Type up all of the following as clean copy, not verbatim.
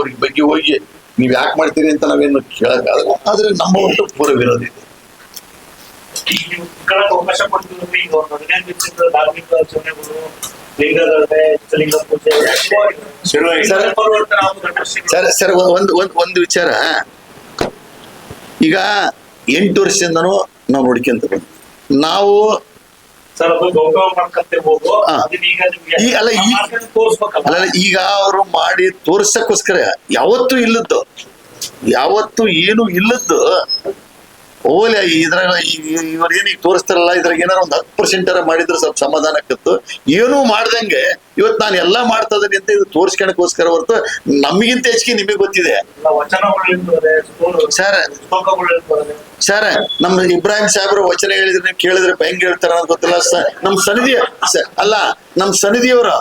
ಅವ್ರಿಗೆ ಬಗ್ಗೆ ಹೋಗಿ ನೀವ್ ಯಾಕೆ ಮಾಡ್ತೀರಿ ಅಂತ ನಾವೇನು ಕೇಳಕ್ಕಾಗಲ್ಲ. ಆದ್ರೆ ನಮ್ಮ ಒಟ್ಟು ಪೂರ ವಿರೋಧ ಇದೆ. ಅವಕಾಶ ಕೊಡ್ತೀವಿ. ಈಗ ಒಂದು 15 ಧಾರ್ಮಿಕ ಆಚರಣೆಗಳು, ಲಿಂಗಗಳೆ, ಲಿಂಗ ಪೂಜೆ ಸರ್ ಒಂದು ವಿಚಾರ. ಈಗ 8 ವರ್ಷದಿಂದನೂ ನಾವು ನೋಡ್ಕೊಂತ ಬಂದ್ವಿ. ನಾವು ಈಗ ಅವರು ಮಾಡಿ ತೋರ್ಸಕ್ಕೋಸ್ಕರ ಯಾವತ್ತೂ ಇಲ್ಲದ್ದು, ಯಾವತ್ತು ಏನು ಇಲ್ಲದ್ದು ಓಲೆ ಇದ್ರಾಗ ಇವ್ರ ಏನೀಗ ತೋರಿಸ್ತಾರಲ್ಲ, ಇದ್ರಾಗ ಏನಾರ ಒಂದು 10% ಮಾಡಿದ್ರೆ ಸ್ವಲ್ಪ ಸಮಾಧಾನ ಆಕತ್ತು. ಏನೂ ಮಾಡ್ದಂಗೆ ಇವತ್ತು ನಾನು ಎಲ್ಲಾ ಮಾಡ್ತಾ ಇದೀನಿ ಅಂತ ಇದು ತೋರ್ಸ್ಕೊಳಕ್ಕೋಸ್ಕರ ಹೊರತು ನಮಗಿಂತ ಹೆಚ್ಚಿಗೆ ನಿಮಗೆ ಗೊತ್ತಿದೆ. ಸರ್ ನಮ್ಮ ಇಬ್ರಾಹಿಂ ಸಾಹೇಬ್ರ ವಚನ ಹೇಳಿದ್ರೆ ಕೇಳಿದ್ರೆ ಹೆಂಗ್ ಹೇಳ್ತಾರ ಅಂತ ಗೊತ್ತಿಲ್ಲ. ನಮ್ ಸನ್ನಿಧಿ ನಮ್ ಸನ್ನಿಧಿಯವರು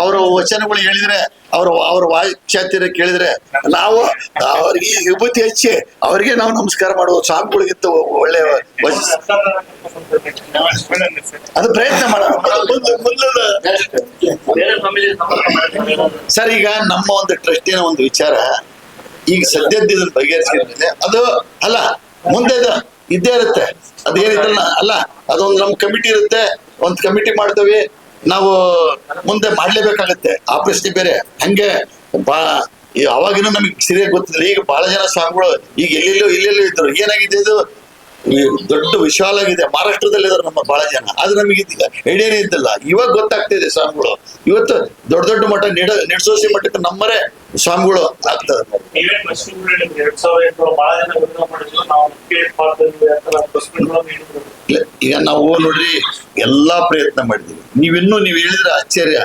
ಅವ್ರ ವಚನಗಳು ಹೇಳಿದ್ರೆ ಅವ್ರ ವಾಚಾತ್ಯರ ಕೇಳಿದ್ರೆ ನಾವು ಅವ್ರಿಗೆ ವಿಭೂತಿ ಹಚ್ಚಿ ಅವ್ರಿಗೆ ನಾವು ನಮಸ್ಕಾರ ಮಾಡುವ ಸ್ವಾಮಿಗಳಿಗಿಂತ ಒಳ್ಳೆ ಅದು ಪ್ರಯತ್ನ ಮಾಡೋಣ. ಸರ್ ಈಗ ನಮ್ಮ ಒಂದು ಟ್ರಸ್ಟಿನ ಒಂದು ವಿಚಾರ ಈಗ ಸದ್ಯದ ಇದನ್ನ ಬಗೆಹರಿಸಿದ್ರೆ ಅದು ಅಲ್ಲ, ಮುಂದೆ ಇದ್ದೇ ಇರುತ್ತೆ. ಅದೇನಿದ್ರಲ್ಲ ಅಲ್ಲ, ಅದೊಂದು ನಮ್ ಕಮಿಟಿ ಇರುತ್ತೆ, ಒಂದ್ ಕಮಿಟಿ ಮಾಡ್ತೇವೆ ನಾವು, ಮುಂದೆ ಮಾಡ್ಲೇಬೇಕಾಗತ್ತೆ. ಆ ಪ್ರಶ್ನೆ ಬೇರೆ. ಹಂಗೆ ಅವಾಗಿನೂ ನಮಗೆ ಸರಿಯಾಗಿ ಗೊತ್ತಿಲ್ಲ. ಈಗ ಬಹಳ ಜನ ಸ್ವಾಮಿಗಳು ಈಗ ಎಲ್ಲೆಲ್ಲೋ ಇದ್ರು. ಏನಾಗಿದೆ ಇದು ದೊಡ್ಡ ವಿಶಾಲ ಆಗಿದೆ. ಮಹಾರಾಷ್ಟ್ರದಲ್ಲಿ ಇದಾರೆ ನಮ್ಮ ಬಹಳ ಜನ. ಆದ್ರೆ ನಮಗೆ ಐಡಿಯಾನೇ ಇದ್ದಿಲ್ಲ. ಇವಾಗ ಗೊತ್ತಾಗ್ತಿದೆ ಸ್ವಾಮಿಗಳು. ಇವತ್ತು ದೊಡ್ಡ ದೊಡ್ಡ ಮಠ ನಿಡ್ಸೋಸಿ ಮಠಕ್ಕೆ ನಮ್ಮರೇ ಸ್ವಾಮಿಗಳು ಆಗ್ತದೆ. ಈಗ ನಾವು ನೋಡ್ರಿ ಎಲ್ಲಾ ಪ್ರಯತ್ನ ಮಾಡಿದೀವಿ. ನೀವ್ ಹೇಳಿದ್ರೆ ಆಶ್ಚರ್ಯ.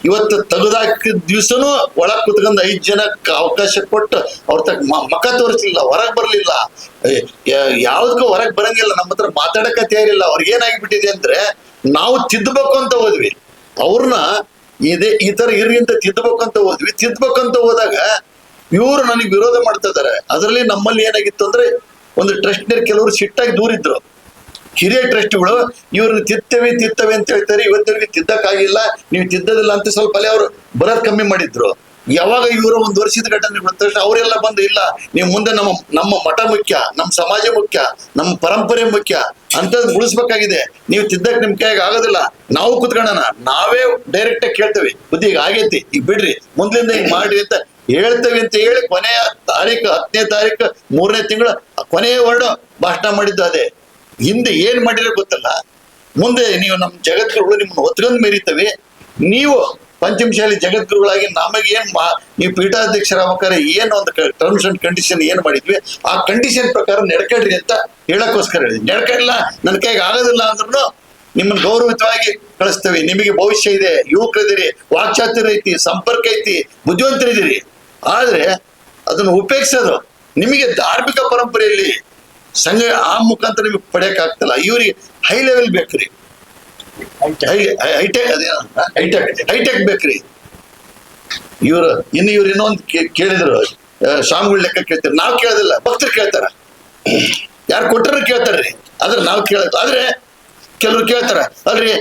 ಇವತ್ತು ತೆಗೆದಾಕಿದ ದಿವ್ಸನೂ ಒಳಗ್ ಕುತ್ಕೊಂಡ್ 5 ಜನಕ್ಕೆ ಅವಕಾಶ ಕೊಟ್ಟು ಅವ್ರ ಮಖ ತೋರಿಸ್ಲಿಲ್ಲ, ಹೊರಗ್ ಬರ್ಲಿಲ್ಲ, ಯಾವ್ದಕ್ಕೂ ಹೊರಗ್ ಬರಂಗಿಲ್ಲ, ನಮ್ಮ ಹತ್ರ ಮಾತಾಡಕ ತಯಾರಿಲ್ಲ. ಅವ್ರಿಗೆ ಏನಾಗಿಬಿಟ್ಟಿದೆ ಅಂದ್ರೆ ನಾವು ತಿದ್ದಬೇಕು ಅಂತ ಹೋದ್ವಿ, ಅವ್ರನ್ನ ಈ ತರ ಇರ್ರಿ ಅಂತ ತಿದ್ದಬೇಕಂತ ಹೋದ್ವಿ. ತಿದ್ದಬೇಕಂತ ಹೋದಾಗ ಇವ್ರು ನನಗೆ ವಿರೋಧ ಮಾಡ್ತಾ ಇದಾರೆ. ಅದರಲ್ಲಿ ನಮ್ಮಲ್ಲಿ ಏನಾಗಿತ್ತು ಅಂದ್ರೆ ಒಂದು ಟ್ರಸ್ಟ್ನರ್ ಕೆಲವರು ಸಿಟ್ಟಾಗಿ ದೂರಿದ್ರು. ಹಿರಿಯ ಟ್ರಸ್ಟ್ಗಳು ಇವ್ರನ್ನ ತಿತ್ತವೆ ಅಂತ ಹೇಳ್ತಾರೆ. ಇವತ್ತವರಿಗೆ ತಿದ್ದಕ್ಕಾಗಿಲ್ಲ, ನೀವು ತಿದ್ದದಿಲ್ಲ ಅಂತ ಸ್ವಲ್ಪ ಅಲ್ಲಿ ಅವ್ರು ಬರೋದ್ ಕಮ್ಮಿ ಮಾಡಿದ್ರು. ಯಾವಾಗ ಇವರು ಒಂದು ವರ್ಷದ ಘಟನೆ ಬಂದ ತಕ್ಷಣ ಅವರೆಲ್ಲ ಬಂದು, ಇಲ್ಲ ನೀವು ಮುಂದೆ ನಮ್ಮ ಮಠ ಮುಖ್ಯ, ನಮ್ಮ ಸಮಾಜ ಮುಖ್ಯ, ನಮ್ಮ ಪರಂಪರೆ ಮುಖ್ಯ ಅಂತದ್ ಉಳಿಸ್ಬೇಕಾಗಿದೆ. ನೀವು ತಿದ್ದಕ್ ನಿಮ್ ಕೈಯಾಗ ಆಗೋದಿಲ್ಲ, ನಾವು ಕುತ್ಕೊಳ್ಳೋಣ, ನಾವೇ ಡೈರೆಕ್ಟ್ ಆಗಿ ಕೇಳ್ತೇವೆ. ಬುದ್ಧಿ ಈಗ ಆಗೈತಿ, ಈಗ ಬಿಡ್ರಿ, ಮುಂದ್ಲಿಂದ ಈಗ ಮಾಡ್ರಿ ಅಂತ ಹೇಳ್ತೇವೆ ಅಂತ ಹೇಳಿ ಕೊನೆಯ ತಾರೀಕು 10ನೇ ತಾರೀಕು 3ನೇ ತಿಂಗಳು ಕೊನೆಯ ವರ್ಡ್ ಭಾಷಣ ಮಾಡಿದ್ದು ಅದೇ. ಹಿಂದೆ ಏನ್ ಮಾಡಿರೋ ಗೊತ್ತಲ್ಲ. ಮುಂದೆ ನೀವು ನಮ್ಮ ಜಗದ್ಗುರುಗಳು ನಿಮ್ಮನ್ನು ಹೊತ್ಕೊಂಡ್ ಮೇರಿತವೆ. ನೀವು ಪಂಚಮಶಾಲಿ ಜಗದ್ಗುರುಗಳಾಗಿ ನಮಗೆ ನೀವು ಪೀಠಾಧ್ಯಕ್ಷರಾಗ್ಬೇಕಾದ್ರೆ ಏನು ಒಂದು ಟರ್ಮ್ಸ್ ಅಂಡ್ ಕಂಡೀಷನ್ ಏನ್ ಮಾಡಿದ್ವಿ, ಆ ಕಂಡೀಷನ್ ಪ್ರಕಾರ ನಡ್ಕೊಳ್ರಿ ಅಂತ ಹೇಳಕ್ಕೋಸ್ಕರ ಹೇಳಿದ್ವಿ. ನಡ್ಕೊಳ್ಳಿಲ್ಲ, ನನ್ನ ಕೈಗೆ ಆಗೋದಿಲ್ಲ ಅಂದ್ರೂ ನಿಮ್ಮನ್ನು ಗೌರವಿತವಾಗಿ ಕಳಿಸ್ತೇವೆ. ನಿಮಗೆ ಭವಿಷ್ಯ ಇದೆ, ಯುವಕರಿದ್ದೀರಿ, ವಾಕ್ಚಾತುರ್ಯ ಐತಿ, ಸಂಪರ್ಕ ಐತಿ, ಬುದ್ಧಿವಂತರಿದ್ದೀರಿ. ಆದ್ರೆ ಅದನ್ನು ಉಪೇಕ್ಷಿಸೋದು ನಿಮಗೆ ಧಾರ್ಮಿಕ ಪರಂಪರೆಯಲ್ಲಿ ಸಂಘ ಆ ಮುಖಾಂತರ ನಿಮಗೆ ಪಡೆಯಕ್ ಆಗ್ತಲ್ಲ. ಇವ್ರಿಗೆ ಹೈ ಲೆವೆಲ್ ಬೇಕ್ರಿ, ಹೈಟೆಕ್ ಬೇಕ್ರಿ. ಇವ್ರು ಇನ್ನೊಂದು ಕೇಳಿದ್ರು, ಸ್ವಾಮಿಗಳ ಲೆಕ್ಕ ಕೇಳ್ತಾರೆ. ನಾವ್ ಕೇಳೋದಿಲ್ಲ, ಭಕ್ತರು ಕೇಳ್ತಾರ. ಯಾರು ಕೊಟ್ಟರು ಕೇಳ್ತಾರ್ರಿ, ಆದ್ರೆ ನಾವ್ ಕೇಳೋದು. ಆದ್ರೆ ಕೆಲವ್ರು ಕೇಳ್ತಾರ, ಅಲ್ರಿ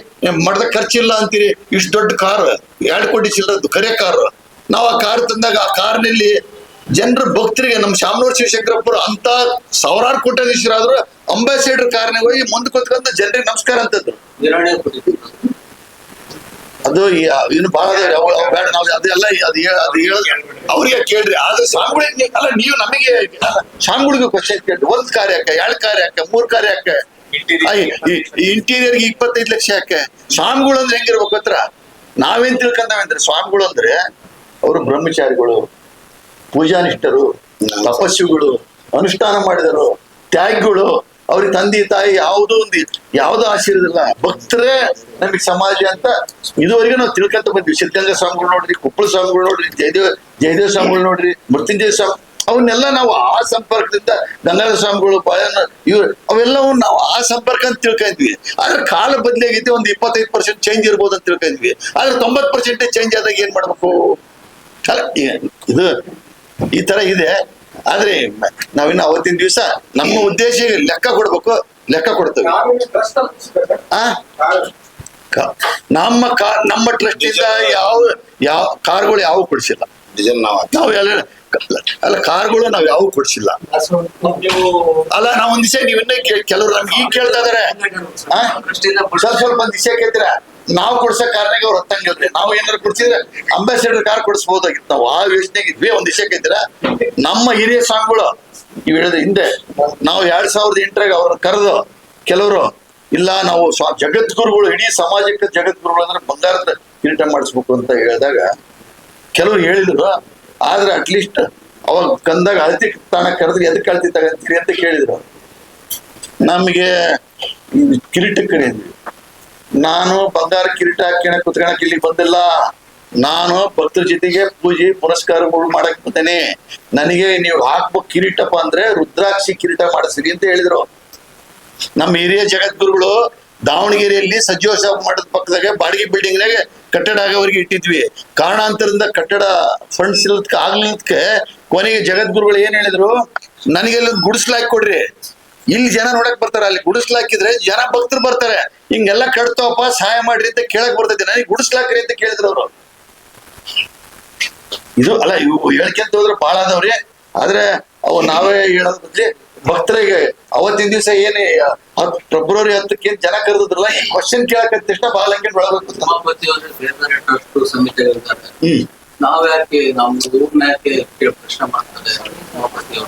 ಮಠದ ಖರ್ಚಿಲ್ಲ ಅಂತೀರಿ, ಇಷ್ಟು ದೊಡ್ಡ ಕಾರ್ 2 ಕೋಟಿ ಚಿಲ್ಲರದ್ದು ಕರೆ ಕಾರು. ನಾವು ಆ ಕಾರ್ ತಂದಾಗ ಆ ಕಾರ್ನಲ್ಲಿ ಜನರು ಭಕ್ತರಿಗೆ, ನಮ್ಮ ಶಾಮನೂರ್ ಶಿವಶಂಕರಪ್ಪರು ಅಂತ ಸಾವಿರಾರು ಕೋಟ್ಯಾಧೀಶರಾದ್ರು ಅಂಬಾಸಿಡರ್ ಕಾರ್ನಾಗ ಹೋಗಿ ಮುಂದೆ ಕೂತ್ಕೊಂಡ ಜನರಿಗೆ ನಮಸ್ಕಾರ ಅಂತಂದ್ರು. ಅದು ಇನ್ನು ಬಹಳ ಬೇಡ, ನಾವು ಅದೆಲ್ಲ ಅದು ಹೇಳೋದು ಅವ್ರಿಗೆ ಕೇಳ್ರಿ. ಆದ್ರೆ ಸ್ವಾಮಿಗಳಿಗೆ ಅಲ್ಲ, ನೀವು ನಮಗೆ ಸ್ವಾಮಿಗಳಿಗೆ ಕ್ವಶನ್ ಕೇಳ್ರಿ. 1 ಕಾರ್ ಯಾಕೆ, 2 ಕಾರ್ ಯಾಕೆ, 3 ಕಾರ್ ಯಾಕೆ, ಇಂಟೀರಿಯರ್ಗೆ 25 ಲಕ್ಷ ಯಾಕೆ? ಸ್ವಾಮಿಗಳು ಅಂದ್ರೆ ಹೆಂಗಿರ್ಬೇಕು ಹತ್ರ ನಾವೇನ್ ತಿಳ್ಕೊಂಡಾವಂದ್ರೆ, ಸ್ವಾಮಿಗಳು ಅಂದ್ರೆ ಅವರು ಬ್ರಹ್ಮಚಾರಿಗಳು, ಪೂಜಾನಿಷ್ಠರು, ತಪಸ್ವಿಗಳು, ಅನುಷ್ಠಾನ ಮಾಡಿದರು, ತ್ಯಾಗಿಗಳು. ಅವ್ರಿಗೆ ತಂದೆ ತಾಯಿ ಯಾವುದೋ ಆಶೀರ್ವಾದಿಲ್ಲ, ಭಕ್ತರೇ ನಮಗೆ ಸಮಾಜ ಅಂತ ಇದುವರೆಗೂ ನಾವು ತಿಳ್ಕೊಂತ ಬಂದ್ವಿ. ಸಿದ್ಧಗಂಗಾ ಸ್ವಾಮಿಗಳು ನೋಡ್ರಿ, ಕುಪ್ಪಳ ಸ್ವಾಮಿಗಳು ನೋಡ್ರಿ, ಜಯದೇವ ಸ್ವಾಮಿಗಳು ನೋಡ್ರಿ, ಮೃತ್ಯುಂಜಯ ಸ್ವಾಮಿ, ಅವನ್ನೆಲ್ಲ ನಾವು ಆ ಸಂಪರ್ಕದಿಂದ, ಗಂಗಾಧರ ಸ್ವಾಮಿಗಳು, ಇವ್ರು ಅವೆಲ್ಲವೂ ನಾವು ಆ ಸಂಪರ್ಕ ಅಂತ ತಿಳ್ಕೊಂಡ್ವಿ. ಆದ್ರೆ ಕಾಲ ಬದಲಾಗೈತಿ, ಒಂದು 25% ಚೇಂಜ್ ಇರ್ಬೋದು ಅಂತ ತಿಳ್ಕೊಂಡ್ವಿ. ಆದ್ರೆ 90% ಚೇಂಜ್ ಆದಾಗ ಏನ್ ಮಾಡ್ಬೇಕು? ಅಲ್ಲ, ಇದು ಈ ತರ ಇದೆ. ಆದ್ರೆ ನಾವಿನ್ನು ಅವತ್ತಿನ ದಿವಸ ನಮ್ಮ ಉದ್ದೇಶ ಲೆಕ್ಕ ಕೊಡ್ಬೇಕು, ಲೆಕ್ಕ ಕೊಡ್ತೇವೆ. ನಮ್ಮ ಟ್ರಸ್ಟ್ ಇಂದ ಯಾವ ಕಾರ್ಗಳು ಯಾವ ಕೊಡಿಸಿಲ್ಲ. ಡೀಸೆಲ್ ನಾವು ಅಲ್ಲ ಕಾರ್ಗಳು ನಾವ್ ಯಾವ ಕೊಡ್ಸಿಲ್ಲ. ನೀವು ಅಲ್ಲ ನಾವ್ ಒಂದ್ ದಿವಸ ನೀವ್ ಕೆಲವ್ರು ನಮ್ಗೆ ಈಗ ಕೇಳ್ತಾ ಇದಾರೆ ಸ್ವಲ್ಪ ಒಂದ್ ದಿವಸ ಕೇಳ್ತೀರಾ ನಾವು ಕೊಡ್ಸೋ ಕಾರ್ನಾಗ ಅವ್ರು ಹತ್ತಂಗಿಲ್ರಿ. ನಾವು ಏನಾದ್ರು ಕೊಡ್ಸಿದ್ರೆ ಅಂಬಾಸಿಡರ್ ಕಾರ್ ಕೊಡಿಸ್ಬೋದಾಗಿತ್ತು. ನಾವು ಆ ಯೋಚನೆಗೆ ಇದ್ವಿ. ಒಂದ್ ದಿವಸ ಕೇಳ್ತೀರಾ ನಮ್ಮ ಹಿರಿಯ ಸ್ವಾಮಿಗಳು ನೀವ್ ಹೇಳಿದ ಹಿಂದೆ ನಾವು 2008 ಅವ್ರ ಕರೆದು ಕೆಲವರು ಇಲ್ಲ ನಾವು ಜಗದ್ಗುರುಗಳು ಇಡೀ ಸಮಾಜಕ್ಕೆ ಜಗದ್ಗುರುಗಳು ಅಂದ್ರೆ ಬಂಗಾರದ ಕಿರೀಟ ಮಾಡಿಸ್ಬೇಕು ಅಂತ ಹೇಳಿದಾಗ ಕೆಲವರು ಹೇಳಿದ್ರು. ಆದ್ರೆ ಅಟ್ಲೀಸ್ಟ್ ಅವಾಗ ಕಂದಾಗ ಅಳತಿ ತಾಣ ಕರೆದ್ರೆ ಎದಕ್ಕೆ ಅಳತಿ ತಗಂತೀರಿ ಅಂತ ಕೇಳಿದ್ರು. ನಮಗೆ ಕಿರೀಟ ಕರೆಯಿದ್ವಿ. ನಾನು ಬಂಗಾರ ಕಿರೀಟ ಹಾಕ್ಯಣ ಕುತ್ಕೊಳಕ್ ಇಲ್ಲಿ ಬಂದಿಲ್ಲ. ನಾನು ಭಕ್ತರ ಜೊತೆಗೆ ಪೂಜೆ ಪುರಸ್ಕಾರಗಳು ಮಾಡಕ್ ಬಂದೇನೆ. ನನಗೆ ನೀವು ಹಾಕ್ಬೇಕು ಕಿರೀಟಪ್ಪ ಅಂದ್ರೆ ರುದ್ರಾಕ್ಷಿ ಕಿರೀಟ ಮಾಡಿಸ್ರಿ ಅಂತ ಹೇಳಿದ್ರು. ನಮ್ಮ ಹಿರಿಯ ಜಗದ್ಗುರುಗಳು ದಾವಣಗೆರೆಯಲ್ಲಿ ಸಜ್ಜೋತ್ಸವ ಮಾಡದ ಪಕ್ಕದಾಗ ಬಾಡಿಗೆ ಬಿಲ್ಡಿಂಗ್ನಾಗ ಕಟ್ಟಡ ಆಗೋವರೆಗೆ ಇಟ್ಟಿದ್ವಿ. ಕಾರಣಾಂತರದಿಂದ ಕಟ್ಟಡ ಫಂಡ್ಸ್ ಆಗ್ಲಿಕ್ಕೆ ಕೊನೆಗೆ ಜಗದ್ಗುರುಗಳು ಏನ್ ಹೇಳಿದ್ರು, ನನಗೆಲ್ಲ ಗುಡಿಸ್ಲಾಕಿ ಕೊಡ್ರಿ, ಇಲ್ಲಿ ಜನ ನೋಡಕ್ ಬರ್ತಾರೆ, ಅಲ್ಲಿ ಗುಡಿಸ್ಲಾಕಿದ್ರೆ ಜನ ಭಕ್ತರು ಬರ್ತಾರೆ, ಹಿಂಗೆಲ್ಲ ಕಟ್ತವಪ್ಪ ಸಹಾಯ ಮಾಡ್ರಿ ಅಂತ ಕೇಳಕ್ ಬರ್ತೈತಿ, ನನಗೆ ಗುಡಿಸ್ಲಾಕ್ರಿ ಅಂತ ಕೇಳಿದ್ರು ಅವರು. ಇದು ಅಲ್ಲ ಇವು ಹೇಳ್ಕೊಂತ ಹೋದ್ರೆ ಬಾಳ ಅದಾವ್ರಿ. ಆದ್ರೆ ಅವು ನಾವೇ ಹೇಳೋದ್ ಬದ್ಲಿ ಭಕ್ತರಿಗೆ ಅವತ್ತಿನ ದಿವಸ ಏನೇ ಫೆಬ್ರವರಿ 10ಕ್ಕೆ ಜನ ಕರೆದಿದ್ರಲ್ಲ, ಈ ಕ್ವಶನ್ ಕೇಳಕತ್ತ ತಕ್ಷಣ ಬಾಲಂಗೆ ಒಳಬೇಕು. ಸಮಿತಿಗಳಿದ್ದಾರೆ, ನಾವ್ ಯಾಕೆ ನಮ್ಮ ಊರ್ನ ಯಾಕೆ ಪ್ರಶ್ನೆ ಮಾಡ್ತಾರೆ ಸಭಾಪತಿ ಅವರು?